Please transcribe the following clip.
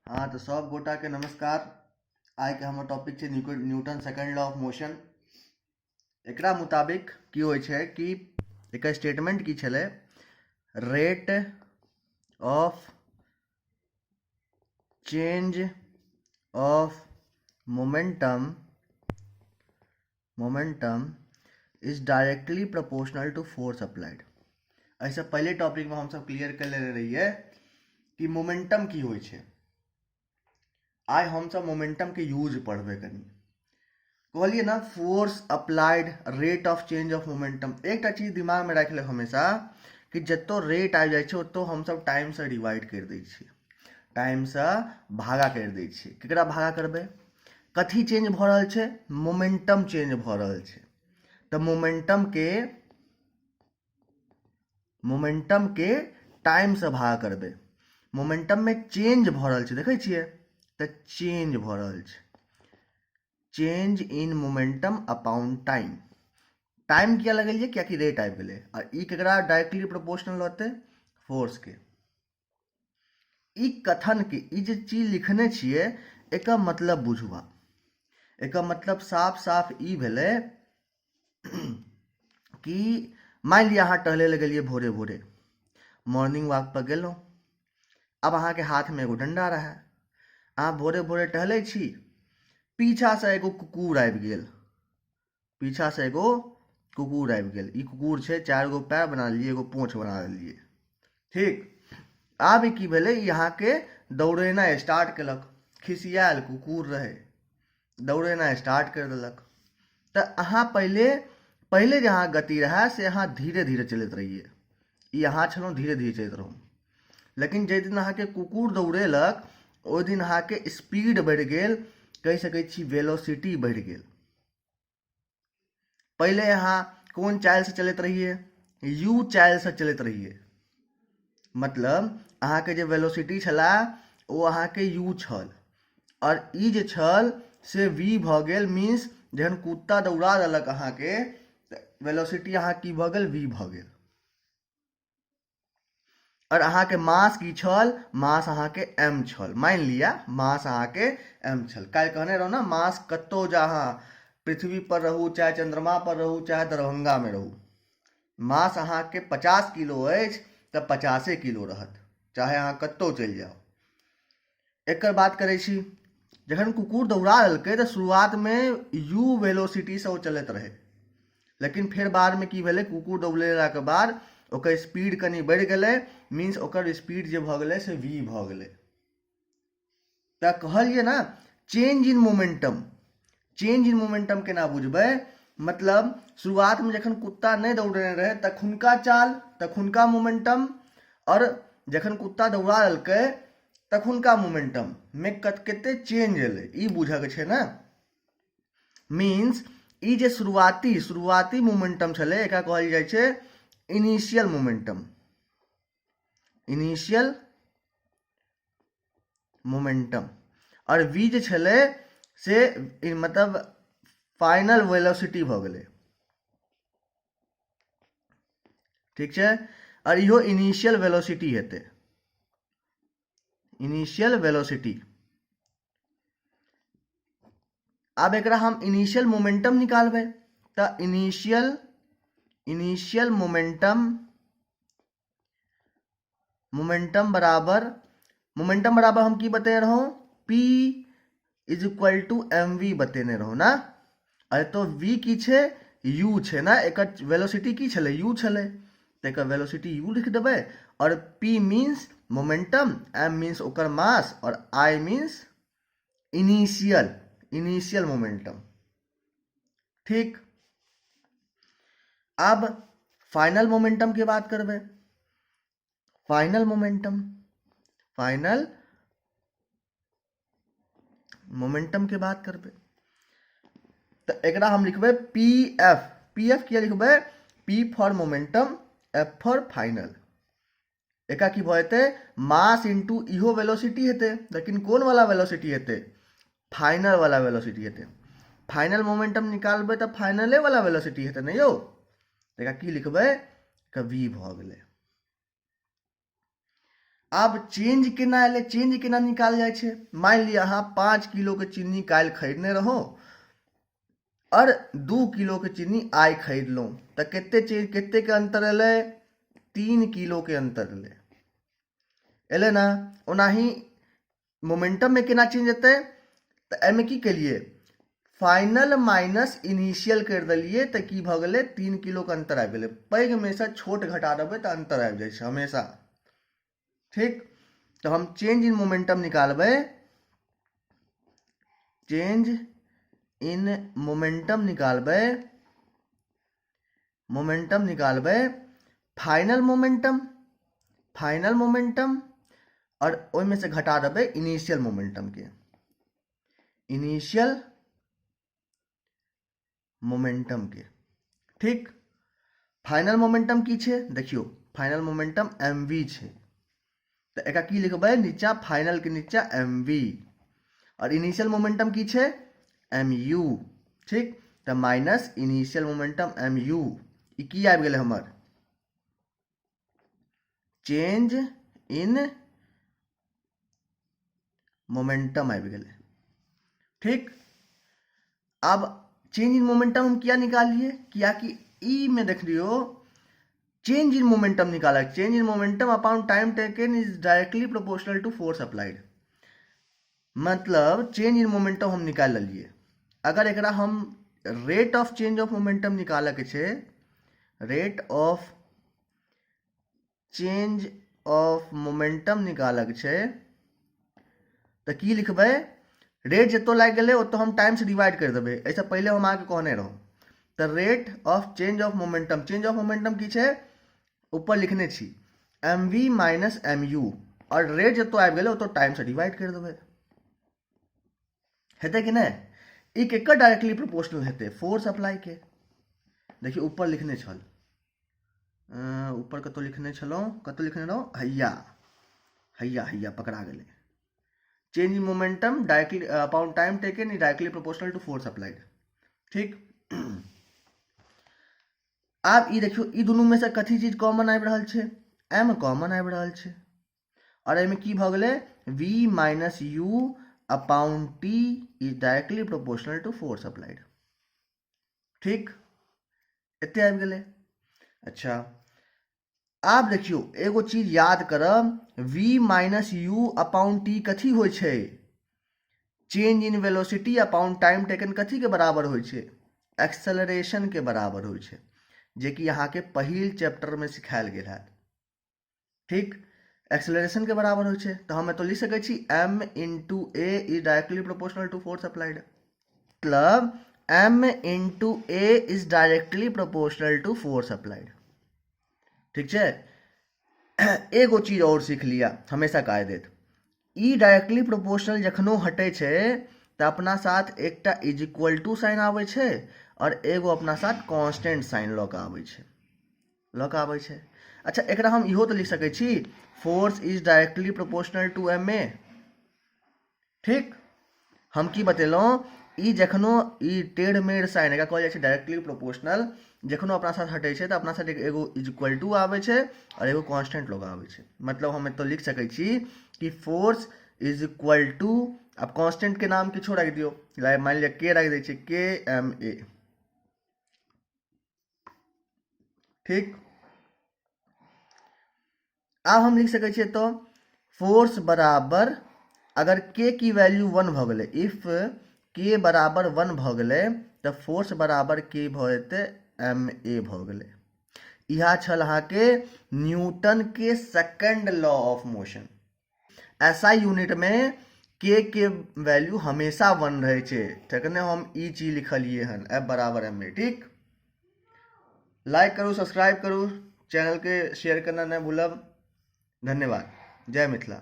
हाँ तो सब गोटा के नमस्कार। आइ के हमर टॉपिक छै Newton second law of motion. एकरा मुताबिक की होइ छै कि एक स्टेटमेंट की छलै, rate of change of momentum is directly proportional to force applied. ऐसे पहले टॉपिक में हम सब क्लियर कर ले रहिए कि मोमेंटम की होइ छै। आइ हम सब मोमेंटम के यूज पढ़बे कनी। कहलिए ना, force applied, rate of change of momentum. एक चीज दिमाग में रख ले हमेशा कि जतो रेट आ जाए ओतो हम सब टाइम से डिवाइड कर दै छियै, टाइम से भागा कर दै छियै। केकरा भागा करबे? कथी चेंज भ रहल छै? मोमेंटम चेंज भ रहल छै। तो मोमेंटम के टाइम से भागा करबे। मोमेंटम में चेंज भ रहल छै, देखै छियै? तो चेंज भ रहल छै, change in momentum upon time. Time किया लगेलिए? क्या कि रेट आबि गेलै और ई केकरा डायरेक्टली प्रोपोर्शनल होते? फोर्स के। ई कथन के, ई जे चीज लिखने छिए एकर मतलब बुझबा। एकर मतलब साफ साफ ई भेलै कि मान लिया अहाँ टहले ले गेलिए भोरे भोरे, मॉर्निंग वॉक पर गेलहुँ। अब अहाँ के हाथ में एगो डंडा रहे, अहाँ भोरे भोरे टहले छी, पीछा से एगो कुकुर आबि गेल। पीछा से एगो कुकुर आबि गेल। ई कुकुर छै, 4 गो पैर बना लेलिए, एगो पूँछ बना लेलिए। ठीक। आब की भेलै? यहाँ के दौड़ेना स्टार्ट केलक। खिसियाल कुकुर रहे, दौड़ेना स्टार्ट कर देलक। तो अहाँ पहले जे अहाँ गति रहे से अहाँ धीरे धीरे चलत रहिए। ई अहाँ छलहुँ धीरे धीरे चलत रहूँ। लेकिन जे दिन अहाँ के कुकुर दौड़ेलक ओहि दिन अहाँ के स्पीड बढ़ गेल, कहि सकै छी वेलोसिटी बढ़ गेल। पहले अहाँ कौन चाल से चलत रहिए? यू चाल से चलत रहिए। मतलब अहाँ के जे वेलोसिटी छला ओ अहाँ के यू छल, और ई जे छल से वी भ गेल। मीन्स जहन कुत्ता दौड़ा देलक अहाँ के, वेलोसिटी अहाँ की भ गेल? वी भ गेल। और अहाँ के मास की छल? मास अहाँ के एम छल। मान लिया मास अहाँ के एम छल। काल कहने रहो ना, मास कतो जहाँ, पृथ्वी पर रहू चाहे चंद्रमा पर रहू चाहे दरभंगा में रहू, मास अहाँ के 50 किलो अछि तऽ 50 किलो रहत, चाहे अहाँ कतौ चलि जाओ। एकर बात करै छी, जखन कुकुर दौड़ा देलकै तऽ शुरुआत में यू वेलोसिटी से वो चलत रहे। लेकिन फिर बाद में की भेलै? कुकुर दौड़ेला के बाद ओकर स्पीड कनी बढ़ गेलै। मीन्स ओकर स्पीड जे भ गेलै से वी भ गेलै। तऽ कहलिए ना, change in momentum. Change in momentum केना बुझबै? मतलब शुरुआत में जखन कुत्ता नहीं दौड़ने रहे तखुनका चाल, तखुनका मोमेंटम, और जखन कुत्ता दौड़ा देलकै तखुनका मोमेंटम में कते चेंज एलै, ई बुझे के छै ना। मीन्स ई जे शुरुआती मोमेंटम छलै एकरा कहल जाइ छै इनिशियल मोमेंटम। Initial momentum. और वी जे छलै से मतलब फाइनल वेलोसिटी भ गेलै। ठीक छै? और इहो इनिशियल वेलोसिटी हेतै, इनिशियल वेलोसिटी। अब एकरा हम इनिशियल मोमेंटम निकालबै तो इनिशियल मोमेंटम बराबर हम की बते रहो? P is equal to m v बतेने रहो ना। अरे तो v की छे? u छे ना। एक वेलोसिटी की छले? u छले, तो एक वेलोसिटी u लिख देबे। और p means momentum, m means ओकर मास, और i मीन्स इनिशियल मोमेंटम। ठीक। अब फाइनल मोमेंटम की बात करबे। फाइनल मोमेंटम के बात करबे तो एकरा हम लिखबे पी एफ। पी एफ किया लिखबे? P for momentum, f for final. एका की भते? मास इंटू इहो वेलोसिटी हेते, लेकिन कौन वाला वेलोसिटी हेते? फाइनल वाला वेलोसिटी हेते। फाइनल मोमेंटम निकालबे तो फाइनले वाला वेलोसिटी हेते ना यौ। एका की लिखबे? वी भ गेलै। आब चेंज केना एले, चेंज केना निकाल जाए छे। मान लिया अहाँ 5 किलो के चीनी काल खरीदने रहो और 2 किलो के चीनी आइ खरीदलहुँ, तो केते के अंतर एले, 3 किलो के अंतर एले ना। ओनाही मोमेंटम में केना चेंज हेतै, तो एमे की केलिए, फाइनल माइनस इनिशियल कर दिलिए, तो की भ गेलै, 3 किलो के अंतर आबि गेलै। पैघ में से छोट घटा देबै तो अंतर आबि जाइ छै हमेशा। ठीक, तो हम चेंज इन मोमेंटम निकालबै, चेंज इन मोमेंटम निकालबै, मोमेंटम निकालबै फाइनल मोमेंटम, फाइनल मोमेंटम और ओइमे से घटा देबै इनिशियल मोमेंटम के, इनिशियल मोमेंटम के। ठीक, फाइनल मोमेंटम की छे, देखियो फाइनल मोमेंटम mv छे, तो एक की लिखबै नीचा, फाइनल के नीचा mv, और इनिशियल मोमेंटम की छे mu। ठीक, तो माइनस इनिशियल मोमेंटम mu, ई की आबि गेलै हमर, चेंज इन मोमेंटम आबि गेलै। ठीक, अब चेंज इन मोमेंटम हम किया निकालिए, किया कि ई में देख लियो चेंज इन मोमेंटम निकाला, change in momentum upon time taken is directly proportional to force applied. मतलब चेंज इन मोमेंटम हम निकाल लिए। अगर एकरा हम rate of change of momentum निकाले के छे, rate of change of momentum निकाले के छे, तो की लिखबै, रेट जतो लाग गेलै ओतो हम टाइम से डिवाइड कर देबै। ऐसा पहले हम आके कहने रहो, तो rate of change of momentum, change of momentum की छे ऊपर लिखने छी mv माइनस mu, और रेट जतो आबि गेलै ओतो टाइम से डिवाइड कर देबै। हेतै कि नहीं, ई केकर डायरेक्टली प्रोपोर्शनल हेतै, फोर्स अप्लाई के। देखिए ऊपर लिखने छल, ऊपर कतो लिखने छलौं, कतो लिखने रहो, हैया हैया हैया पकड़ा गेलै, change in momentum directly upon time taken is directly proportional to force applied. ठीक, आब ई देखियो ई दुनू में से कथी चीज कॉमन आबि रहल छै, m कॉमन आबि रहल छै, और एमे की भ गेलै, v minus u upon t is directly proportional to force applied. ठीक, एते आबि गेलै। अच्छा, आब देखियो एगो चीज याद करब, v minus u upon t कथी होइ छै, change in velocity upon time taken कथी के बराबर होइ छै, एक्सेलरेशन के बराबर होइ छै, जे कि अहाँ के पहिल चैप्टर में सिखायल गेल है। ठीक, एक्सेलरेशन के बराबर होइ छै, तो हम तो लिख सकै छी m into a is directly proportional to force applied. मतलब m into a is directly proportional to force applied. ठीक है, एगो चीज और सीख लिया हमेशा कायदेत, ई डायरेक्टली प्रोपोर्शनल जखनो हटे छे तो अपना साथ एकटा इज इक्वल टू साइन आवे छे, और एगो अपना साथ कांस्टेंट साइन लऽ कऽ आबै छै। अच्छा, एकरा हम इहो तो लिख सकै छी, force is directly proportional to ma। ठीक, हम की बतेलहुँ, ई जखनो ई टेढ़ मेढ़ साइन एकरा कहल जाइ छै डायरेक्टली प्रोपोर्शनल, जखनो अपना साथ हटे छै तो अपना साथ एगो इज इक्वल टू आबै छै और एगो कांस्टेंट लगा आबै छै। मतलब हम तो लिख सकै छी कि फोर्स इज इक्वल टू, अब कांस्टेंट के नाम किछो रख दियो, मान लिया के रख दै छै, के एम ए। ठीक, अब हम लिख सकै छियै, तो फोर्स बराबर, अगर के की वैल्यू 1 भ गेलै, इफ के बराबर 1 भ गेलै, तो फोर्स बराबर के भ जेतै ma भ गेलै। यह छल अहाँके न्यूटन के सेकंड लॉ ऑफ मोशन। ऐसा यूनिट में के वैल्यू हमेशा 1 रहे छे, तखने हम ई चीज लिखलिए हन, F बराबर ma। ठीक, लाइक करू, सब्सक्राइब करू, चैनल के शेयर करना नहीं भूलब। धन्यवाद, जय मिथिला।